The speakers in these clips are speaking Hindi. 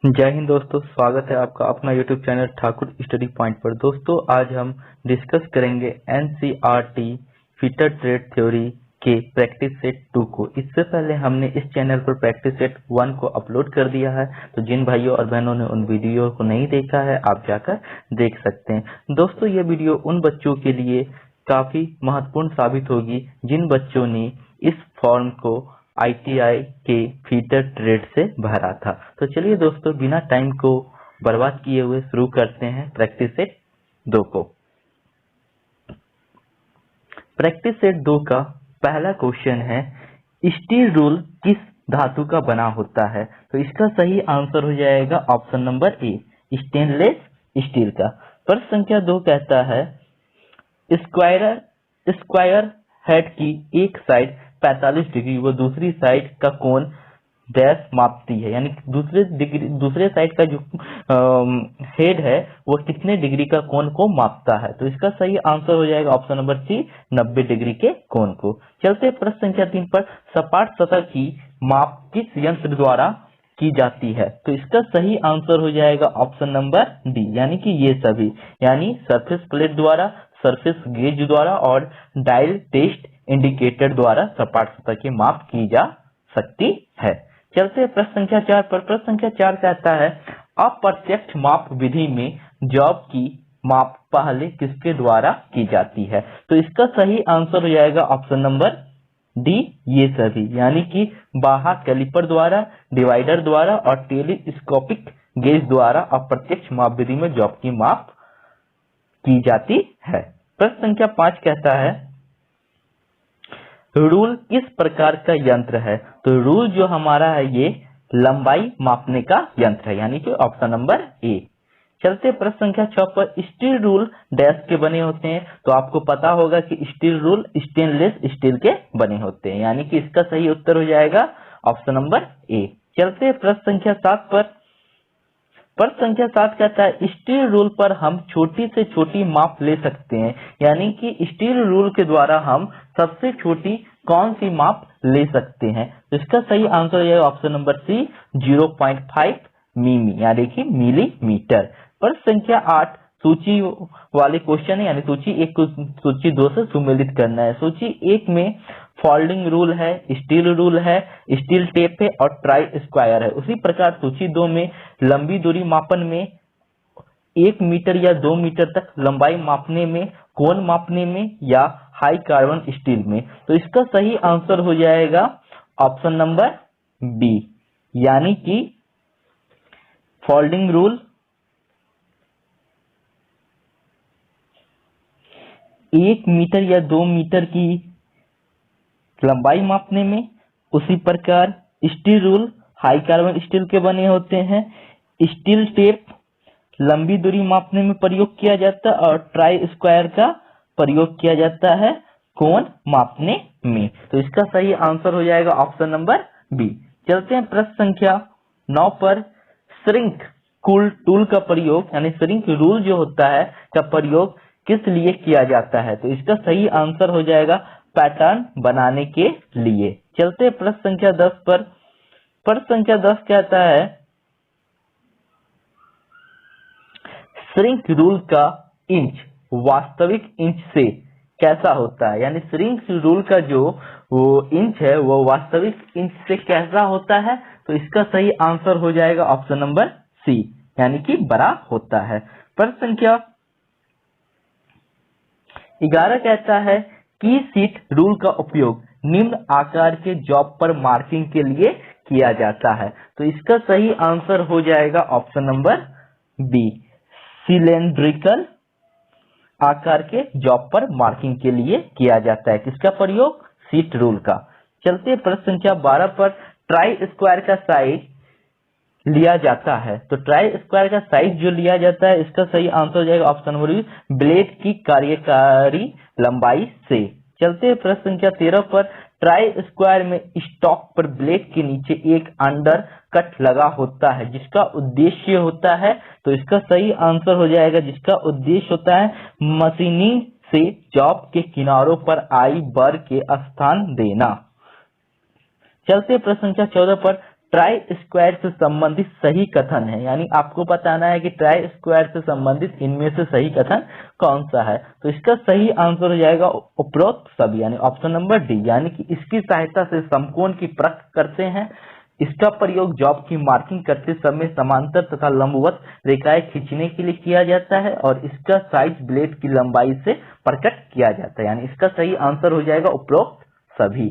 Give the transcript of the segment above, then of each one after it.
जय हिंद दोस्तों, स्वागत है आपका अपना YouTube channel Thakur study point पर। दोस्तों आज हम डिस्कस करेंगे एनसीईआरटी फिटर ट्रेड थ्योरी के प्रैक्टिस सेट 2 को। इससे पहले हमने इस चैनल पर प्रैक्टिस सेट 1 को अपलोड कर दिया है, तो जिन भाइयों और बहनों ने उन वीडियो को नहीं देखा है आप जाकर देख सकते हैं। दोस्तों ये वीडियो उन बच्चों के लिए काफी महत्वपूर्ण साबित होगी जिन बच्चों ने इस फॉर्म को आईटीआई के फीटर ट्रेड से भरा था। तो चलिए दोस्तों बिना टाइम को बर्बाद किए हुए शुरू करते हैं प्रैक्टिस सेट 2 को। प्रैक्टिस सेट 2 का पहला क्वेश्चन है, स्टील रूल किस धातु का बना होता है? तो इसका सही आंसर हो जाएगा ऑप्शन नंबर ए, स्टेनलेस स्टील का। प्रश्न संख्या 2 कहता है, स्क्वायर हेड की एक साइड 45 डिग्री व दूसरी साइड का कोण डैश मापती है, यानी दूसरे साइड का जो हेड है वो कितने डिग्री का कोण को मापता है? तो इसका सही आंसर हो जाएगा ऑप्शन नंबर सी, 90 डिग्री के कोण को। चलते प्रश्न संख्या 3 पर, सपाट सतह की माप किस यंत्र द्वारा की जाती है? तो इसका सही आंसर हो जाएगा ऑप्शन नंबर डी, यानी कि ये सभी, यानी सरफेस प्लेट द्वारा, सरफेस गेज द्वारा और डायल टेस्ट इंडिकेटर द्वारा सपाट सतह की माप की जा सकती है। चलते प्रश्न संख्या 4 पर। प्रश्न संख्या 4 कहता है, अप्रत्यक्ष माप विधि में जॉब की माप पहले किसके द्वारा की जाती है? तो इसका सही आंसर हो जाएगा ऑप्शन नंबर डी, ये सभी, यानी कि बाहर कैलिपर द्वारा, डिवाइडर द्वारा और टेलीस्कोपिक गेज द्वारा अप्रत्यक्ष माप विधि में जॉब की माप की जाती है। प्रश्न संख्या 5 कहता है, रूल किस प्रकार का यंत्र है? तो रूल जो हमारा है ये लंबाई मापने का यंत्र है, यानी कि ऑप्शन नंबर ए। चलते प्रश्न संख्या 6 पर, स्टील रूल डैश के बने होते हैं? तो आपको पता होगा कि स्टील रूल स्टेनलेस स्टील के बने होते हैं, यानी कि इसका सही उत्तर हो जाएगा ऑप्शन नंबर ए। चलते प्रश्न संख्या 7 पर। प्रश्न संख्या 7 कहता है, स्टील रूल पर हम छोटी से छोटी माप ले सकते हैं, यानी कि स्टील रूल के द्वारा हम सबसे छोटी कौन सी माप ले सकते हैं? तो इसका सही आंसर हो जाएगा ऑप्शन नंबर सी, 0.5 मिमी, यानी कि मिलीमीटर। प्रश्न संख्या 8 सूची वाले क्वेश्चन है, यानी सूची 1 को सूची 2 से सुमेलित करना है। सूची 1 में फोल्डिंग रूल है, स्टील रूल है, स्टील टेप है और ट्राई स्क्वायर है। उसी प्रकार सूची 2 में लंबी दूरी मापन में 1 मीटर या 2 मीटर तक लंबाई मापने में, कोण मापने में या हाई कार्बन स्टील में। तो इसका सही आंसर हो जाएगा ऑप्शन नंबर बी, यानी कि फोल्डिंग रूल 1 मीटर या 2 मीटर की लंबाई मापने में, उसी प्रकार steel rule high carbon steel के बने होते हैं, स्टील टेप लंबी दूरी मापने में प्रयोग किया जाता है और ट्राई स्क्वायर का प्रयोग किया जाता है कोण मापने में। तो इसका सही आंसर हो जाएगा ऑप्शन नंबर बी। चलते हैं प्रश्न संख्या 9 पर, श्रिंक टूल का प्रयोग, यानी श्रिंक रूल जो होता है का प्रयोग किस लिए किया जाता है? तो इसका सही आंसर हो जाएगा पैटर्न बनाने के लिए। चलते प्रश्न संख्या 10 पर। प्रश्न संख्या 10 कहता है, श्रिंक रूल का इंच वास्तविक इंच से कैसा होता है? यानी श्रिंक रूल का जो वो इंच है वो वास्तविक इंच से कैसा होता है? तो इसका सही आंसर हो जाएगा ऑप्शन नंबर सी, यानी कि बड़ा होता है। प्रश्न संख्या 11 कहता है, की सीट रूल का उपयोग निम्न आकार के जॉब पर मार्किंग के लिए किया जाता है? तो इसका सही आंसर हो जाएगा ऑप्शन नंबर बी, सिलेंड्रिकल आकार के जॉब पर मार्किंग के लिए किया जाता है। किसका प्रयोग? सीट रूल का। चलते प्रश्न संख्या 12 पर, ट्राई स्क्वायर का साइज लिया जाता है? तो ट्राई स्क्वायर का साइज जो लिया जाता है इसका सही आंसर हो जाएगा ऑप्शन नंबर बी, ब्लेड की कार्यकारी लंबाई से। चलते प्रश्न संख्या 13 पर, ट्राई स्क्वायर में स्टॉक पर ब्लेड के नीचे एक अंडर कट लगा होता है जिसका उद्देश्य होता है? तो इसका सही आंसर हो जाएगा, जिसका उद्देश्य होता है मशीनिंग से जॉब के किनारों पर आई बर के स्थान देना। चलते प्रश्न संख्या 14 पर, ट्राई स्क्वायर से संबंधित सही कथन है, यानी आपको बताना है कि ट्राई स्क्वायर से संबंधित इनमें से सही कथन कौन सा है। तो इसका सही आंसर हो जाएगा उपरोक्त सभी, यानी ऑप्शन नंबर डी, यानी कि इसकी सहायता से समकोण की परख करते हैं। इसका प्रयोग जॉब की मार्किंग करते समय समांतर तथा लंबवत रेखाएं खींचने के लिए किया जाता है और इसका साइज ब्लेड की लंबाई से प्रकट किया जाता है, यानी इसका सही आंसर हो जाएगा उपरोक्त सभी।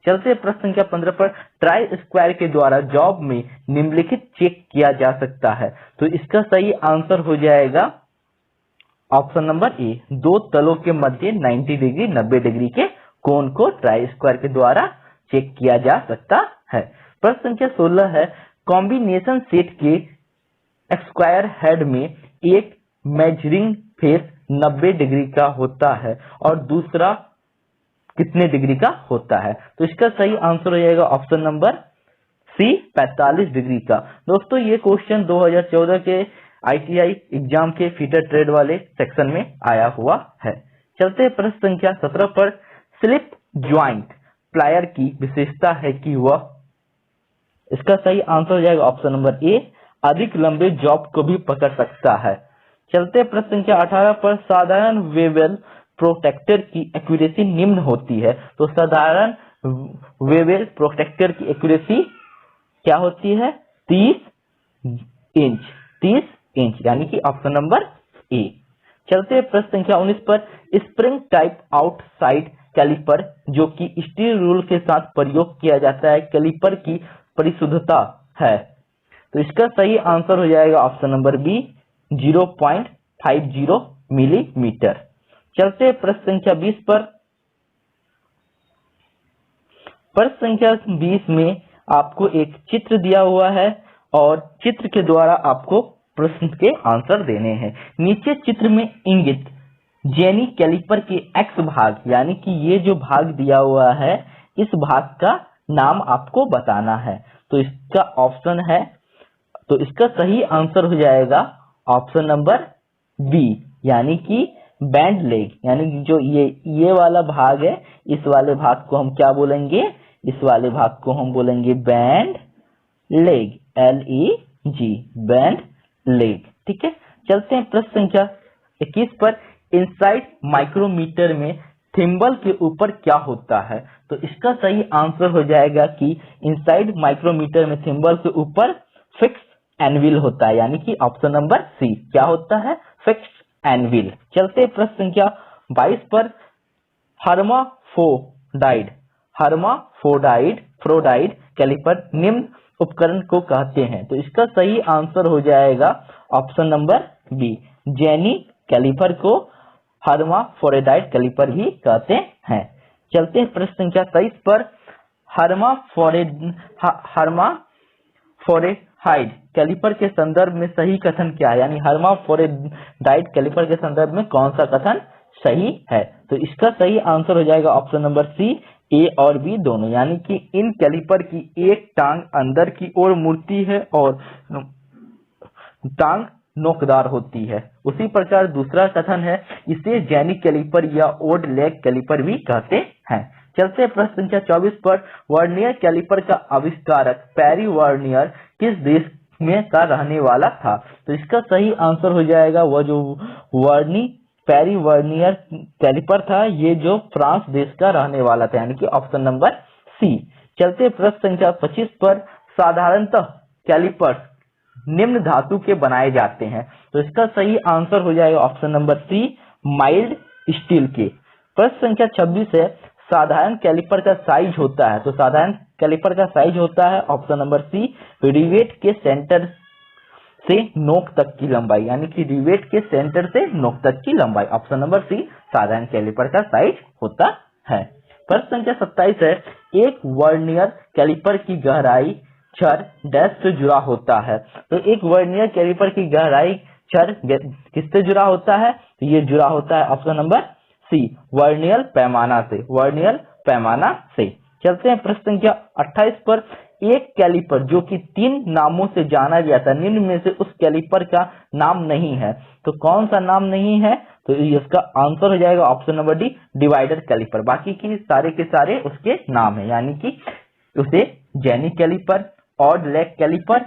चलते प्रश्न संख्या 15 पर, ट्राई स्क्वायर के द्वारा जॉब में निम्नलिखित चेक किया जा सकता है। तो इसका सही आंसर हो जाएगा ऑप्शन नंबर ए, दो तलों के मध्य 90 डिग्री 90 डिग्री के कोण को ट्राई स्क्वायर के द्वारा चेक किया जा सकता है। प्रश्न संख्या 16 है, कॉम्बिनेशन सेट के स्क्वायर हेड में एक मेजरिंग फेस 90 डिग्री का होता है और दूसरा कितने डिग्री का होता है। तो इसका सही आंसर हो जाएगा ऑप्शन नंबर सी, 45 डिग्री का। दोस्तों ये क्वेश्चन 2014 के ITI एग्जाम के फीटर ट्रेड वाले सेक्शन में आया हुआ है। चलते प्रश्न संख्या 17 पर, स्लिप ज्वाइंट प्लायर की विशेषता है कि वह, इसका सही आंसर हो जाएगा ऑप्शन नंबर ए, अधिक लंबे जॉब को भी पकड़ सकता है। चलते प्रश्न संख्या 18 पर, साधारण वेवेल प्रोटेक्टर की एक्यूरेसी निम्न होती है। तो साधारण वेवेल प्रोटेक्टर की एक्यूरेसी क्या होती है, 30 इंच, यानी कि ऑप्शन नंबर ए। चलते प्रश्न संख्या 19 पर, स्प्रिंग टाइप आउटसाइड कैलिपर जो कि स्टील रूल के साथ प्रयोग किया जाता है, कैलिपर की परिशुद्धता है। तो इसका सही आंसर हो जाएगा ऑप्शन नंबर बी, 0.50 मिलीमीटर। चलते प्रश्न संख्या 20 पर, प्रश्न संख्या 20 में आपको एक चित्र दिया हुआ है और चित्र के द्वारा आपको प्रश्न के आंसर देने हैं। नीचे चित्र में इंगित जेनी कैलिपर के एक्स भाग, यानी कि ये जो भाग दिया हुआ है इस भाग का नाम आपको बताना है। तो इसका ऑप्शन है, तो इसका सही आंसर हो जाएगा ऑप्शन नंबर बी, यानी कि बैंड लेग, यानी जो ये वाला भाग है, इस वाले भाग को हम क्या बोलेंगे, इस वाले भाग को हम बोलेंगे band leg, LEG, band leg. ठीक है। चलते हैं प्रश्न संख्या 21 पर, इनसाइड माइक्रोमीटर में थिम्बल के ऊपर क्या होता है। तो इसका सही आंसर हो जाएगा कि इनसाइड माइक्रोमीटर में थिम्बल के ऊपर फिक्स एनविल होता है, यानी कि ऑप्शन नंबर सी, क्या होता है, फिक्स एनविल। चलते प्रश्न संख्या 22 पर, हर्माफ्रोडाइड कैलिपर निम्न उपकरण को कहते हैं। तो इसका सही आंसर हो जाएगा option number B, jenny caliper को हर्माफ्रोडाइड कैलिपर भी कहते हैं। चलते हैं प्रश्न संख्या 23 पर, हर्माफ्रोडाइड कैलिपर के संदर्भ में सही कथन क्या है, यानी हर्माफ्रोडाइड कैलिपर के संदर्भ में कौन सा कथन सही है। तो इसका सही आंसर हो जाएगा ऑप्शन नंबर सी, ए और बी दोनों, यानी कि इन कैलिपर की एक टांग अंदर की ओर मुड़ती है और टांग नोकदार होती है। उसी प्रकार दूसरा कथन है, इसे जेनी कैलिपर या ओड लेग कैलिपर भी कहते हैं। चलते प्रश्न संख्या 24 पर, वर्नियर कैलिपर का आविष्कारक पैरी वर्नियर किस देश में का रहने वाला था। तो इसका सही आंसर हो जाएगा वह जो पैरी वर्नियर कैलिपर था, ये जो फ्रांस देश का रहने वाला था, यानी कि ऑप्शन नंबर सी। चलते प्रश्न संख्या 25 पर, साधारणतः कैलिपर निम्न धातु के बनाए जाते हैं। तो इसका सही आंसर हो जाएगा option number C, mild steel के। प्रश्न संख्या 26 है, साधारण कैलिपर का साइज होता है। तो साधारण कैलिपर का साइज होता है ऑप्शन नंबर सी, रिवेट के सेंटर से नोक तक की लंबाई, यानी कि रिवेट के सेंटर से नोक तक की लंबाई, ऑप्शन नंबर सी साधारण कैलिपर का साइज होता है। प्रश्न संख्या 27 है, एक वर्नियर कैलिपर की गहराई छर डैश से जुड़ा होता है। तो एक वर्नियर कैलिपर की गहराई छर किससे जुड़ा होता है, तो ये जुड़ा होता है ऑप्शन नंबर सी, वर्नियर पैमाना से, वर्नियर पैमाना से। चलते हैं प्रश्न संख्या 28 पर, एक कैलिपर जो कि 3 नामों से जाना जाता है, निम्न में से उस कैलिपर का नाम नहीं है। तो कौन सा नाम नहीं है, तो इसका आंसर हो जाएगा option number D, divider caliper. बाकी की सारे के सारे उसके नाम है, यानी कि उसे jenny calliper, odd leg calliper,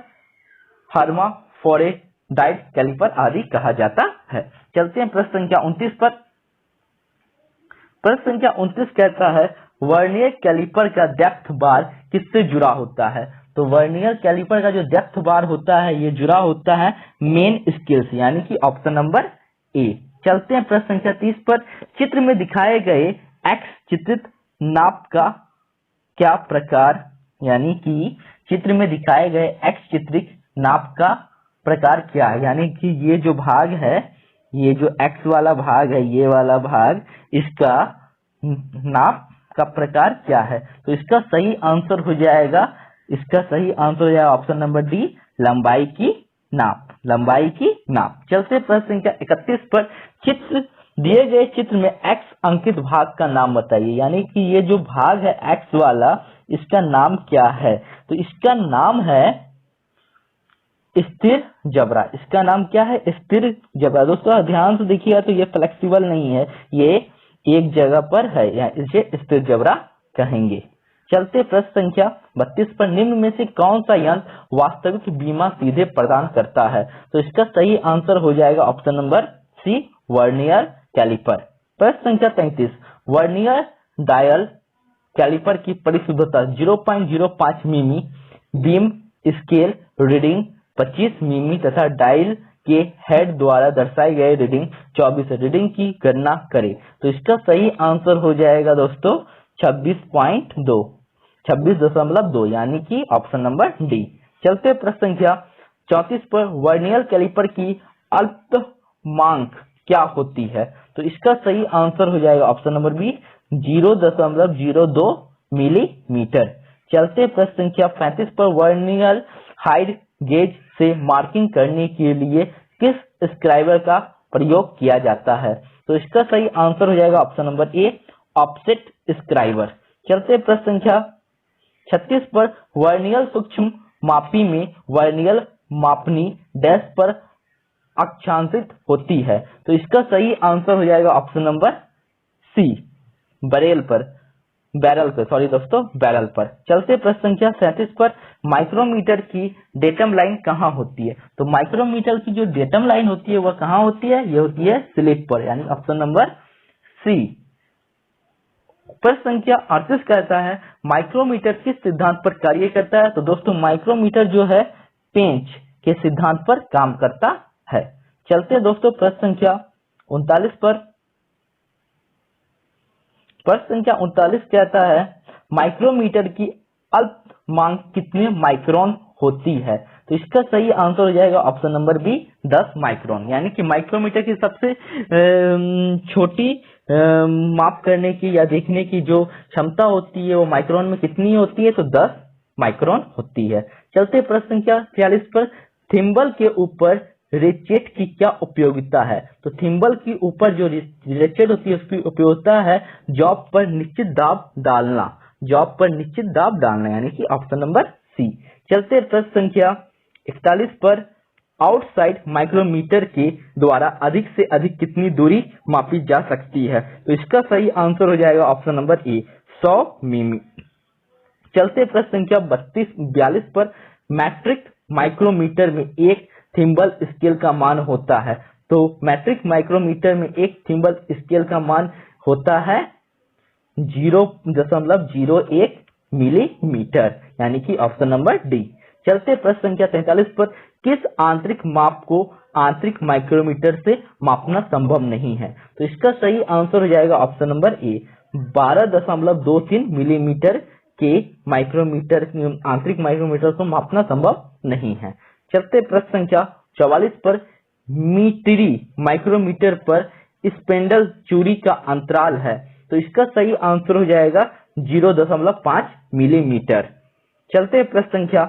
hermaphrodite calliper आदि कहा जाता है। चलते हैं प्रश्न संख्या 29 पर। प्रश्न संख्या 29 कहता है वर्नियर कैलिपर का डेप्थ बार किससे जुड़ा होता है? तो वर्नियर कैलिपर का जो डेप्थ बार होता है ये जुड़ा होता है मेन स्केल से, यानी कि ऑप्शन नंबर ए। चलते हैं प्रश्न संख्या 30 पर। चित्र में दिखाए गए एक्स चित्रित नाप का क्या प्रकार, यानी कि चित्र में दिखाए गए एक्स चित्रित नाप का प्रकार क्या है, यानी कि ये जो भाग है, ये जो एक्स वाला भाग है, ये वाला भाग, इसका नाप का प्रकार क्या है? तो इसका सही आंसर हो जाएगा, ऑप्शन नंबर डी, लंबाई की नाप, लंबाई की नाप। चलते प्रश्न संख्या 31 पर। दिए गए चित्र में एक्स अंकित भाग का नाम बताइए, यानी कि ये जो भाग है एक्स वाला, इसका नाम क्या है? तो इसका नाम है स्थिर जबड़ा। इसका नाम क्या है? स्थिर जबड़ा। दोस्तों ध्यान से देखिएगा तो ये फ्लेक्सिबल नहीं है, ये एक जगह पर है, या इसे स्थिर जबड़ा कहेंगे। चलते प्रश्न संख्या 32 पर। निम्न में से कौन सा यंत्र वास्तविक बीमा सीधे प्रदान करता है? तो इसका सही आंसर हो जाएगा option number C, vernier caliper. प्रश्न संख्या 33। वर्नियर डायल कैलिपर की परिशुद्धता 0.05 मिमी, बीम स्केल रीडिंग 25 मिमी तथा डायल के हेड द्वारा दर्शाई गए रीडिंग 24 रीडिंग की गणना करें। तो इसका सही आंसर हो जाएगा दोस्तों 26.2, यानी कि ऑप्शन नंबर डी। चलते प्रश्न संख्या 34 पर। वर्नियर कैलिपर की अल्पतमांक क्या होती है? तो इसका सही आंसर हो जाएगा ऑप्शन नंबर बी, 0.02 मिलीमीटर। चलते प्रश्न संख्या 35 पर। वर्नियर हाइट गेज से मार्किंग करने के लिए किस स्क्राइबर का प्रयोग किया जाता है? तो इसका सही आंसर हो जाएगा ऑप्शन नंबर ए, ऑफसेट स्क्राइबर। चलते प्रश्न संख्या 36 पर। वर्नियर सूक्ष्म मापी में वर्नियर मापनी डैश पर अक्षांशित होती है। तो इसका सही आंसर हो जाएगा ऑप्शन नंबर सी, बैरल पर। चलते प्रश्न संख्या 37 पर। माइक्रोमीटर की डेटम लाइन कहाँ होती है? तो माइक्रोमीटर की जो डेटम लाइन होती है वह कहाँ होती है? ये होती है स्लिप पर, यानी ऑप्शन नंबर सी। प्रश्न संख्या 38 कहता है माइक्रोमीटर किस सिद्धांत पर कार्य करता है? तो दोस्तों माइक्रोमीटर जो है पेंच के सिद्धांत पर काम करता है। चलते दोस्तों प्रश्न संख्या 39 पर। प्रश्न संख्या 39 कहता है माइक्रोमीटर की अल्पतमांक कितने माइक्रोन होती है? तो इसका सही आंसर हो जाएगा ऑप्शन नंबर बी, 10 माइक्रोन, यानी कि माइक्रोमीटर की सबसे छोटी माप करने की या देखने की जो क्षमता होती है वो माइक्रोन में कितनी होती है? तो 10 माइक्रोन होती है। चलते प्रश्न संख्या 46 पर। थिम्बल के ऊपर रेचेट की क्या उपयोगिता है? तो थिम्बल के ऊपर जो रेचेट होती है उसकी उपयोगिता है जॉब पर निश्चित दाब डालना, यानी कि ऑप्शन नंबर सी। चलते प्रश्न संख्या 41 पर। आउटसाइड माइक्रोमीटर के द्वारा अधिक से अधिक कितनी दूरी मापी जा सकती है? तो इसका सही आंसर हो जाएगा ऑप्शन नंबर ए, 100 मिमी। चलते प्रश्न संख्या 42 पर। मैट्रिक माइक्रोमीटर में एक थिम्बल स्केल का मान होता है। तो मैट्रिक माइक्रोमीटर में एक थिम्बल स्केल का मान होता है 0.01 मिलीमीटर, यानी कि ऑप्शन नंबर डी। चलते प्रश्न संख्या 43 पर। किस आंतरिक माप को आंतरिक माइक्रोमीटर से मापना संभव नहीं है? तो इसका सही आंसर हो जाएगा ऑप्शन नंबर ए, 12.23 मिलीमीटर के माइक्रोमीटर आंतरिक माइक्रोमीटर को मापना संभव नहीं है। चलते प्रश्न संख्या 44 पर। मीटरी माइक्रोमीटर पर स्पेंडल चूड़ी का अंतराल है। तो इसका सही आंसर हो जाएगा 0.5 मिलीमीटर। चलते प्रश्न संख्या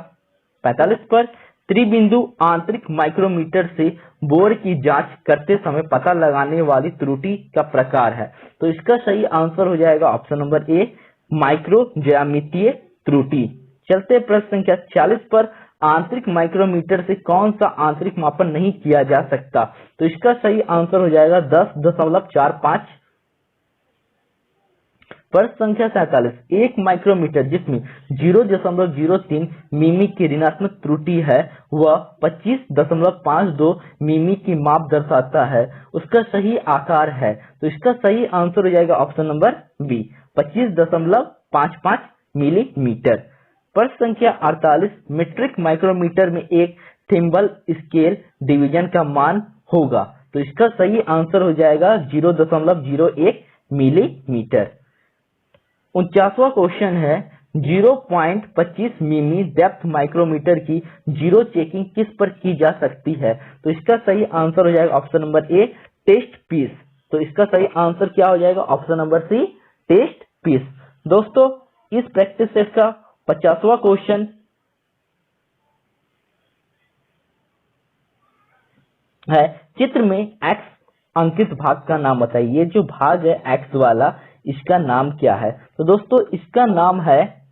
45 पर। त्रिबिंदु आंतरिक माइक्रोमीटर से बोर की जांच करते समय पता लगाने वाली त्रुटि का प्रकार है। तो इसका सही आंसर हो जाएगा ऑप्शन नंबर ए, माइक्रो ज्यामितीय त्रुटि। चलते प्रश्न संख्या 46 पर। आंतरिक माइक्रोमीटर से कौन सा आंतरिक मापन नहीं किया जा सकता? तो इसका सही आंसर हो जाएगा 10.45 प्रश्न संख्या 47, 1 माइक्रोमीटर जिसमें 0.03 मिमी की ऋणात्मक त्रुटि है वह 25.52 मिमी की माप दर्शाता है, उसका सही आकार है। तो इसका सही आंसर हो जाएगा ऑप्शन नंबर बी, 25.55 मिलीमीटर। प्रश्न संख्या 48, मीट्रिक माइक्रोमीटर में एक थिम्बल स्केल डिवीजन का मान होगा। तो इसका सही आंसर हो जाएगा 0.01 मिलीमीटर। 49वां क्वेश्चन है 0.25 मिमी डेप्थ माइक्रोमीटर की जीरो चेकिंग किस पर की जा सकती है। तो इसका सही आंसर हो जाएगा option number A, test piece. तो इसका सही आंसर क्या हो जाएगा option number C, test piece. दोस्तों इस प्रैक्टिस सेट का 50वां क्वेश्चन है चित्र में एक्स अंकित भाग का नाम बताइए। ये जो भाग है एक्स वाला इसका नाम क्या है। तो दोस्तों इसका नाम है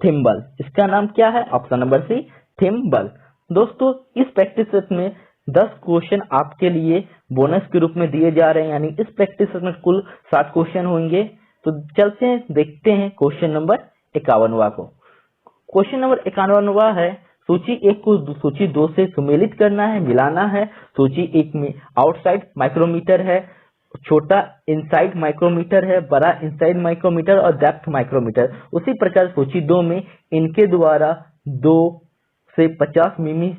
थिम्बल। इसका नाम क्या है ऑप्शन नंबर सी, थिम्बल। दोस्तों इस प्रैक्टिस सेट में 10 क्वेश्चन आपके लिए बोनस के रूप में दिए जा रहे हैं, यानी इस प्रैक्टिस सेट में कुल 60 क्वेश्चन होंगे। तो चलते हैं देखते हैं क्वेश्चन नंबर 51वां को। क्वेश्चन नंबर 51वां है सूची 1 को सूची 2 से सुमेलित करना है, मिलाना है। सूची 1 में आउटसाइड माइक्रोमीटर है, छोटा इनसाइड माइक्रोमीटर है, बड़ा इनसाइड माइक्रोमीटर और डेप्थ माइक्रोमीटर। उसी प्रकार सूची 2 में इनके द्वारा 2 से 50 मिमी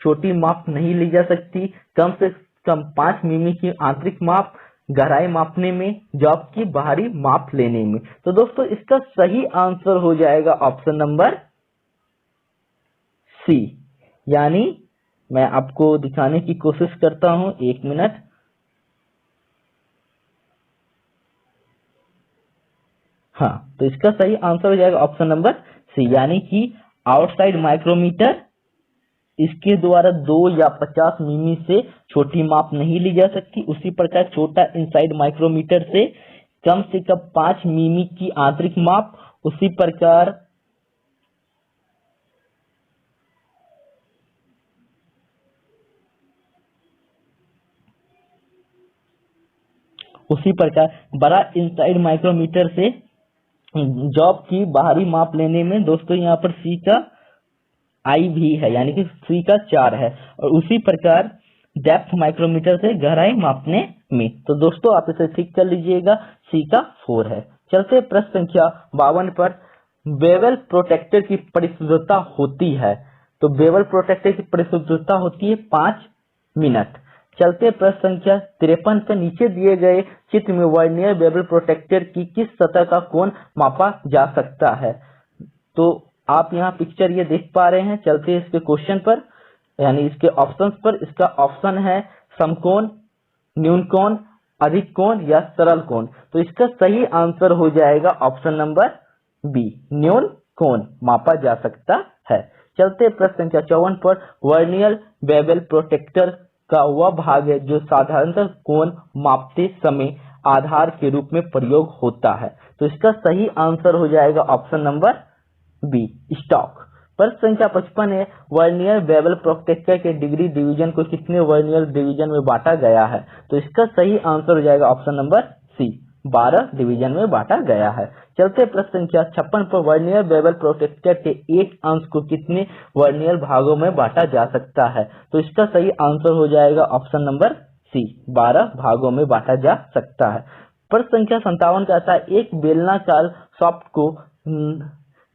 छोटी माप नहीं ली जा सकती, कम से कम 5 मिमी की आंतरिक माप गहराई मापने में, जबकि बाहरी माप लेने में। तो दोस्तों इसका सही आंसर हो जाएगा ऑप्शन नंबर सी। यानी मैं आपको दिखाने की कोशिश करता हूं, 1 मिनट। हाँ, तो इसका सही आंसर हो जाएगा ऑप्शन नंबर सी, यानी कि आउटसाइड माइक्रोमीटर इसके द्वारा 2 या 50 मिमी से छोटी माप नहीं ली जा सकती। उसी प्रकार छोटा इनसाइड माइक्रोमीटर से कम 5 मिमी की आंतरिक माप, उसी प्रकार बड़ा इनसाइड माइक्रोमीटर से जॉब की बाहरी माप लेने में। दोस्तों यहाँ पर सी का आई भी है, यानी कि सी का 4 है। और उसी प्रकार डेप्थ माइक्रोमीटर से गहराई मापने में। तो दोस्तों आप इसे ठीक कर लीजिएगा, सी का 4 है। चलते प्रश्न संख्या 52 पर। बेवल प्रोटेक्टर की परिशुद्धता होती है। तो बेवल प्रोटेक्टर की परिशुद्धता होती है 5 मिनट। चलते प्रश्न संख्या 53 पर। नीचे दिए गए चित्र में वर्नियर बेवल प्रोटेक्टर की किस सतह का कोण मापा जा सकता है। तो आप यहाँ पिक्चर ये देख पा रहे हैं। चलते हैं इसके क्वेश्चन पर, यानी इसके ऑप्शंस पर। इसका ऑप्शन है समकोण, न्यून कोण, अधिक कोण या सरल कोण। तो इसका सही आंसर हो जाएगा ऑप्शन नंबर बी, न्यून कोण मापा जा सकता है। चलते प्रश्न संख्या 54 पर। वर्नियर बेवल प्रोटेक्टर का वह भाग है जो साधारणतः कोण मापते समय आधार के रूप में प्रयोग होता है। तो इसका सही आंसर हो जाएगा ऑप्शन नंबर बी, स्टॉक। प्रश्न संख्या 55 है। वर्नियर बेवल प्रोटेक्टर के डिग्री डिवीजन को कितने वर्नियर डिवीजन में बांटा गया है। तो इसका सही आंसर हो जाएगा ऑप्शन नंबर सी, 12 डिवीजन में बांटा गया है। चलते प्रश्न संख्या 56 पर। वर्नियर बेवल प्रोटेक्टर के एक अंश को कितने वर्नियर भागों में बांटा जा सकता है। तो इसका सही आंसर हो जाएगा ऑप्शन नंबर सी, 12 भागों में बांटा जा सकता है। प्रश्न संख्या 57 कहता है एक बेलनाकार सॉफ्ट को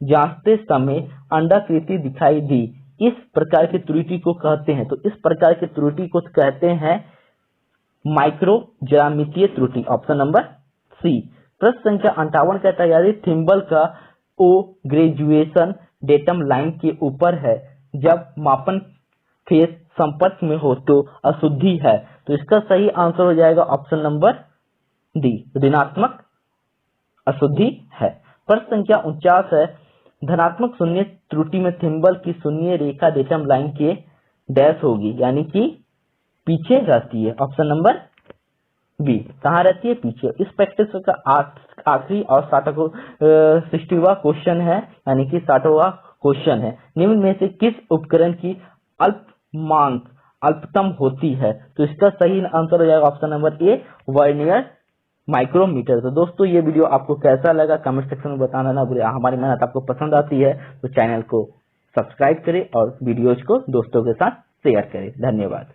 जांचते समय अंडाकृति दिखाई दी, इस प्रकार की त्रुटि को कहते हैं। तो इस प्रकार की त्रुटि को कहते हैं माइक्रो ज्यामितीय त्रुटि, ऑप्शन नंबर सी। प्रश्न संख्या 58 कहता है यदि थिम्बल का ओ ग्रेजुएशन डेटम लाइन के ऊपर है जब मापन फेस संपर्क में हो तो अशुद्धि है। तो इसका सही आंसर हो जाएगा ऑप्शन नंबर डी, ऋणात्मक अशुद्धि है। प्रश्न संख्या 49 है। धनात्मक शून्य त्रुटि में थिम्बल की शून्य रेखा डेटम लाइन के डैश होगी, यानी कि पीछे रहती है। ऑप्शन नंबर बी, कहाँ रहती है, पीछे। इस प्रैक्टिस का आखिरी और 60वां क्वेश्चन है, यानी कि 60वां क्वेश्चन है। निम्न में से किस उपकरण की अल्पतम होती है। तो इसका सही आंसर हो जाएगा option number A, vernier micrometer. तो दोस्तों ये वीडियो आपको कैसा लगा कमेंट सेक्शन में बताना ना भूलिए। हमारी मेहनत आपको पसंद आती है तो चैनल को सब्सक्राइब करें और वीडियोज को दोस्तों के साथ शेयर करें। धन्यवाद।